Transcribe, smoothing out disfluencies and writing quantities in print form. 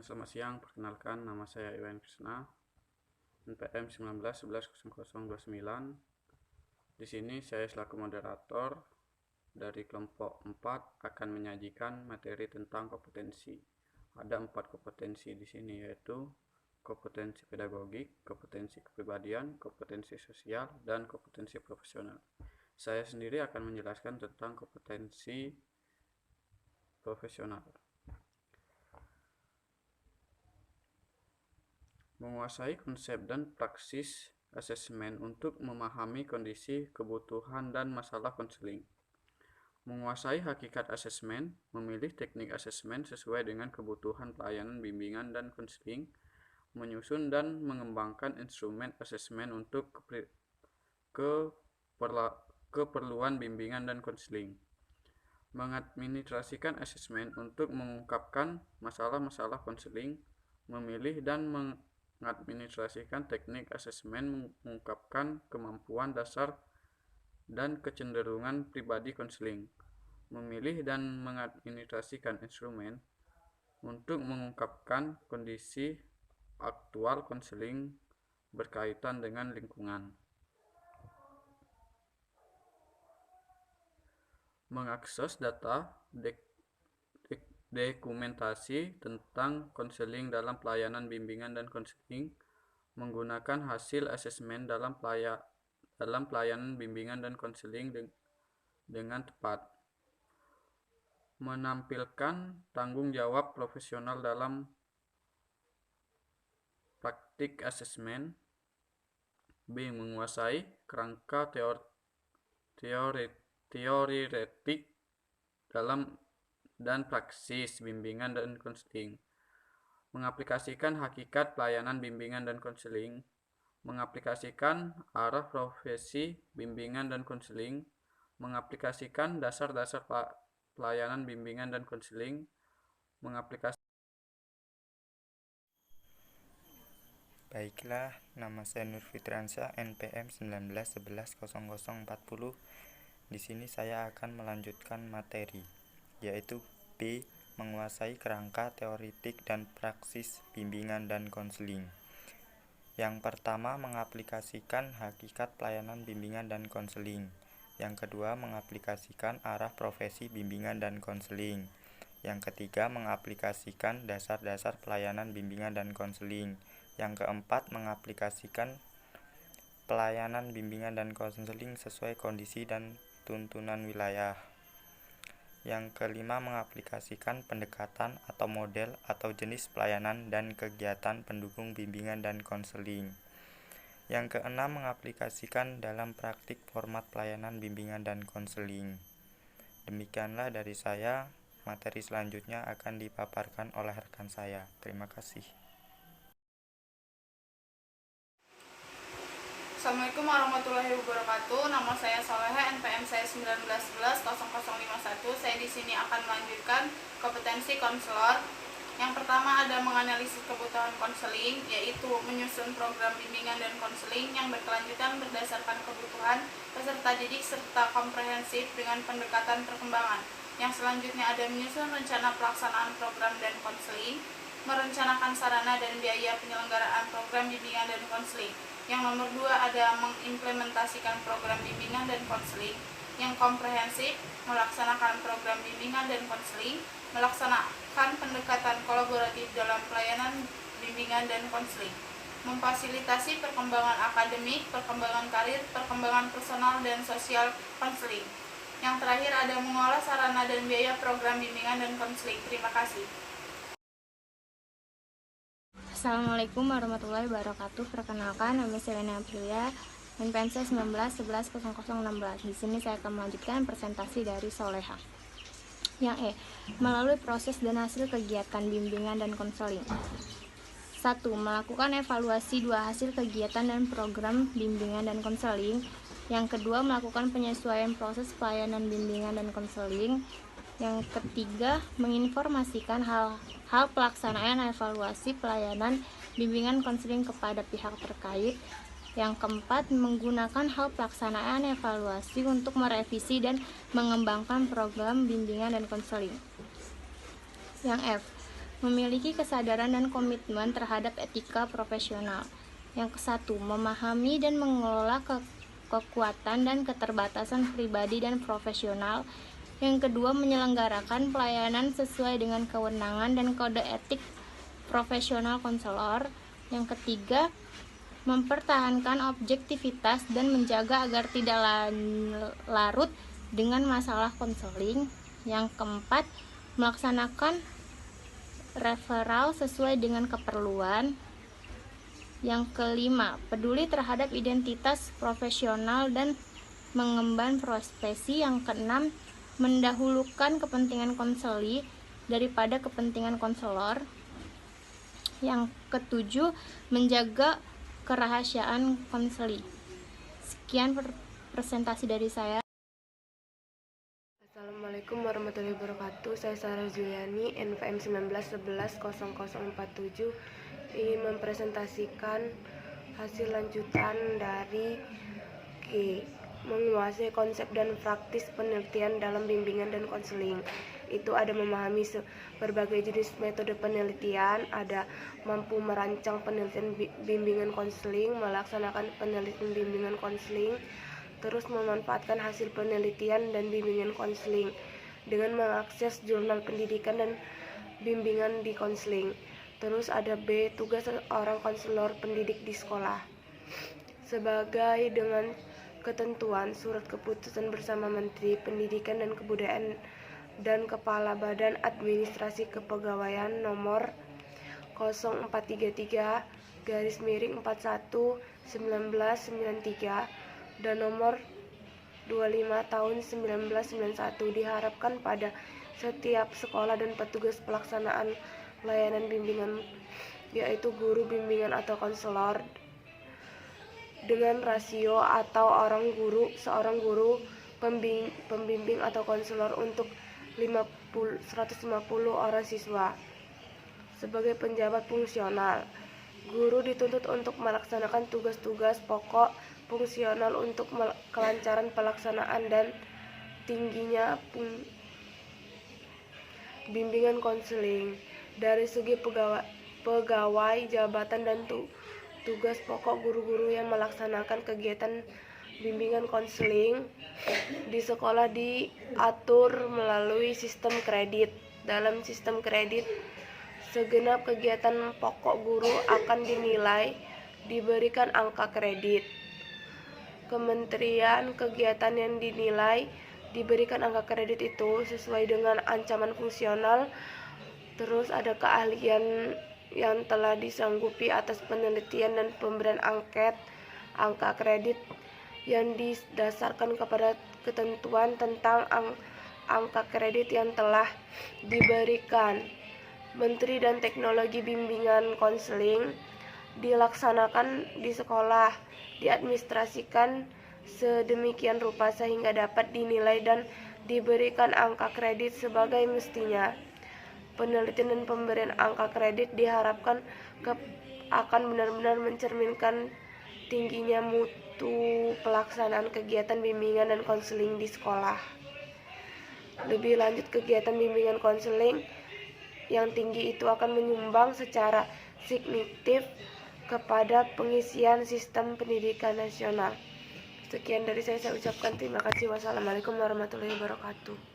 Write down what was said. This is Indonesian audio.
Selamat siang, perkenalkan nama saya Iwan Krisna, NPM 19110029. Di sini saya selaku moderator dari kelompok 4 akan menyajikan materi tentang kompetensi. Ada 4 kompetensi di sini, yaitu kompetensi pedagogik, kompetensi kepribadian, kompetensi sosial, dan kompetensi profesional. Saya sendiri akan menjelaskan tentang kompetensi profesional. Menguasai konsep dan praksis asesmen untuk memahami kondisi, kebutuhan, dan masalah konseling. Menguasai hakikat asesmen, memilih teknik asesmen sesuai dengan kebutuhan pelayanan bimbingan dan konseling, menyusun dan mengembangkan instrumen asesmen untuk keperluan bimbingan dan konseling. Mengadministrasikan asesmen untuk mengungkapkan masalah-masalah konseling, memilih dan mengadministrasikan teknik asesmen mengungkapkan kemampuan dasar dan kecenderungan pribadi konseling, memilih dan mengadministrasikan instrumen untuk mengungkapkan kondisi aktual konseling berkaitan dengan lingkungan, mengakses data dokumentasi tentang konseling dalam pelayanan bimbingan dan konseling, menggunakan hasil asesmen dalam pelayanan bimbingan dan konseling dengan tepat, menampilkan tanggung jawab profesional dalam praktik asesmen. B. Menguasai kerangka teoretik dalam dan praksis bimbingan dan konseling, mengaplikasikan hakikat pelayanan bimbingan dan konseling, mengaplikasikan arah profesi bimbingan dan konseling, mengaplikasikan dasar-dasar pelayanan bimbingan dan konseling, Baiklah, nama saya Nur Fitransyah, NPM 19110040. Di sini saya akan melanjutkan materi, yaitu B. Menguasai kerangka teoretik dan praksis bimbingan dan konseling. Yang pertama, mengaplikasikan hakikat pelayanan bimbingan dan konseling. Yang kedua, mengaplikasikan arah profesi bimbingan dan konseling. Yang ketiga, mengaplikasikan dasar-dasar pelayanan bimbingan dan konseling. Yang keempat, mengaplikasikan pelayanan bimbingan dan konseling sesuai kondisi dan tuntunan wilayah. Yang kelima, mengaplikasikan pendekatan atau model atau jenis pelayanan dan kegiatan pendukung bimbingan dan konseling. Yang keenam, mengaplikasikan dalam praktik format pelayanan bimbingan dan konseling. Demikianlah dari saya. Materi selanjutnya akan dipaparkan oleh rekan saya. Terima kasih. Assalamualaikum warahmatullahi wabarakatuh. Nama saya Soleha, NPM saya 19110051. Saya di sini akan melanjutkan kompetensi konselor. Yang pertama ada menganalisis kebutuhan konseling, yaitu menyusun program bimbingan dan konseling yang berkelanjutan berdasarkan kebutuhan peserta didik serta komprehensif dengan pendekatan perkembangan. Yang selanjutnya ada menyusun rencana pelaksanaan program dan konseling, merencanakan sarana dan biaya penyelenggaraan program bimbingan dan konseling. Yang nomor 2 ada mengimplementasikan program bimbingan dan konseling yang komprehensif, melaksanakan program bimbingan dan konseling, melaksanakan pendekatan kolaboratif dalam pelayanan bimbingan dan konseling, memfasilitasi perkembangan akademik, perkembangan karir, perkembangan personal dan sosial konseling. Yang terakhir ada mengolah sarana dan biaya program bimbingan dan konseling. Terima kasih. Assalamualaikum warahmatullahi wabarakatuh. Perkenalkan, nama saya Lena Aprilia, NPM 19110016. Di sini saya akan melanjutkan presentasi dari Soleha. Yang E, melalui proses dan hasil kegiatan bimbingan dan konseling. 1. Melakukan evaluasi 2 hasil kegiatan dan program bimbingan dan konseling. Yang kedua, melakukan penyesuaian proses pelayanan bimbingan dan konseling. Yang ketiga, menginformasikan hal pelaksanaan evaluasi pelayanan bimbingan konseling kepada pihak terkait. Yang keempat, menggunakan hal pelaksanaan evaluasi untuk merevisi dan mengembangkan program bimbingan dan konseling. Yang F, memiliki kesadaran dan komitmen terhadap etika profesional. Yang ke-1, memahami dan mengelola kekuatan dan keterbatasan pribadi dan profesional. Yang kedua, menyelenggarakan pelayanan sesuai dengan kewenangan dan kode etik profesional konselor. Yang ketiga, mempertahankan objektivitas dan menjaga agar tidak larut dengan masalah konseling. Yang keempat, melaksanakan referral sesuai dengan keperluan. Yang kelima, peduli terhadap identitas profesional dan mengemban profesi. Yang keenam, mendahulukan kepentingan konseli daripada kepentingan konselor. Yang ketujuh, menjaga kerahasiaan konseli. Sekian presentasi dari saya. Assalamualaikum warahmatullahi wabarakatuh. Saya Sarah Juliani, NPM 19110047, ingin mempresentasikan hasil lanjutan dari G, menguasai konsep dan praktis penelitian dalam bimbingan dan konseling. Itu ada memahami berbagai jenis metode penelitian, ada mampu merancang penelitian bimbingan konseling, melaksanakan penelitian bimbingan konseling, terus memanfaatkan hasil penelitian dan bimbingan konseling dengan mengakses jurnal pendidikan dan bimbingan di konseling. Terus ada B, tugas seorang konselor pendidik di sekolah. Sebagai dengan ketentuan surat keputusan bersama Menteri Pendidikan dan Kebudayaan dan Kepala Badan Administrasi Kepegawaian nomor 0433/41/1993 dan nomor 25 tahun 1991 diharapkan pada setiap sekolah dan petugas pelaksanaan layanan bimbingan, yaitu guru bimbingan atau konselor, dengan rasio atau seorang guru pembimbing atau konselor untuk 150 orang siswa. Sebagai penjabat fungsional, guru dituntut untuk melaksanakan tugas-tugas pokok fungsional untuk kelancaran pelaksanaan dan tingginya bimbingan konseling. Dari segi pegawai jabatan dan tugas pokok, guru-guru yang melaksanakan kegiatan bimbingan konseling di sekolah diatur melalui sistem kredit. Dalam sistem kredit, segenap kegiatan pokok guru akan dinilai, diberikan angka kredit. Kementerian kegiatan yang dinilai, diberikan angka kredit itu sesuai dengan ancaman fungsional. Terus ada keahlian yang telah disanggupi atas penelitian dan pemberian angka kredit yang didasarkan kepada ketentuan tentang angka kredit yang telah diberikan. Menteri dan teknologi bimbingan konseling dilaksanakan di sekolah, diadministrasikan sedemikian rupa sehingga dapat dinilai dan diberikan angka kredit sebagai mestinya. Penelitian dan pemberian angka kredit diharapkan akan benar-benar mencerminkan tingginya mutu pelaksanaan kegiatan bimbingan dan konseling di sekolah. Lebih lanjut, kegiatan bimbingan konseling yang tinggi itu akan menyumbang secara signifikan kepada pengisian sistem pendidikan nasional. Sekian dari saya ucapkan terima kasih. Wassalamualaikum warahmatullahi wabarakatuh.